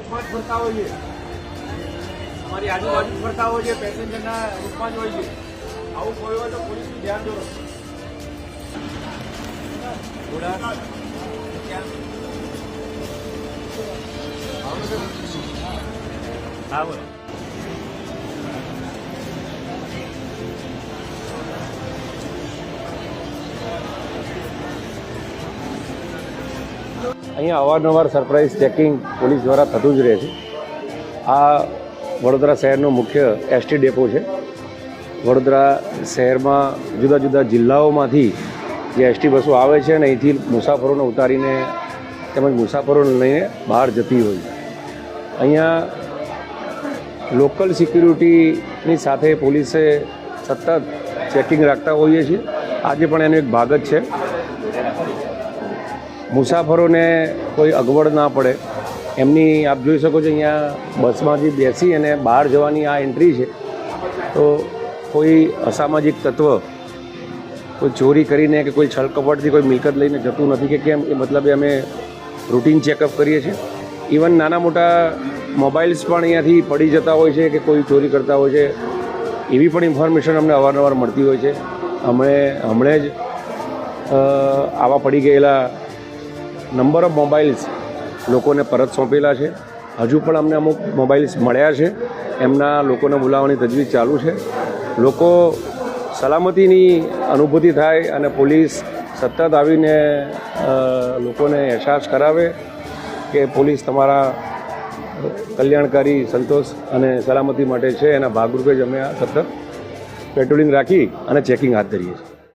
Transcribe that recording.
રૂપમાં જ ફરતા હોય છે, અમારી આજુબાજુ ફરતા હોય છે, પેસેન્જરના રૂપમાં જ હોય છે. આવું કોઈ હોય તો પોલીસનું ધ્યાન દોરો. હા બોલો. અહીંયા અવારનવાર સરપ્રાઇઝ ચેકિંગ પોલીસ દ્વારા થતું જ રહે છે. આ વડોદરા શહેરનો મુખ્ય એસટી ડેપો છે. વડોદરા શહેરમાં જુદા જુદા જિલ્લાઓમાંથી જે એસટી બસો આવે છે અને અહીંથી મુસાફરોને ઉતારીને તેમજ મુસાફરોને લઈને બહાર જતી હોય છે. અહીંયા લોકલ સિક્યુરિટીની સાથે પોલીસે સતત ચેકિંગ રાખતા હોઈએ છીએ. આજે પણ એનો એક ભાગ જ છે. મુસાફરોને કોઈ અગવડ ના પડે એમની આપ જોઈ શકો છો અહીંયા બસમાંથી બેસી અને બહાર જવાની આ એન્ટ્રી છે. તો કોઈ અસામાજિક તત્વ કોઈ ચોરી કરીને કે કોઈ છલકપટથી કોઈ મિલકત લઈને જતું નથી કે કેમ, એ મતલબે અમે રૂટીન ચેકઅપ કરીએ છીએ. ઇવન નાના મોટા મોબાઈલ્સ પણ અહીંયાથી પડી જતા હોય છે કે કોઈ ચોરી કરતા હોય છે, એવી પણ ઇન્ફોર્મેશન અમને અવારનવાર મળતી હોય છે. હમણે જ આવા પડી ગયેલા નંબર ઓફ મોબાઈલ્સ લોકોને પરત સોંપેલા છે. હજુ પણ અમને અમુક મોબાઈલ્સ મળ્યા છે, એમના લોકોને બોલાવવાની તજવીજ ચાલુ છે. લોકો સલામતીની અનુભૂતિ થાય અને પોલીસ સતત આવીને લોકોને અહેસાસ કરાવે કે પોલીસ તમારા કલ્યાણકારી, સંતોષ અને સલામતી માટે છે. એના ભાગરૂપે જ અમે આ સતત પેટ્રોલિંગ રાખી અને ચેકિંગ હાથ ધરીએ છીએ.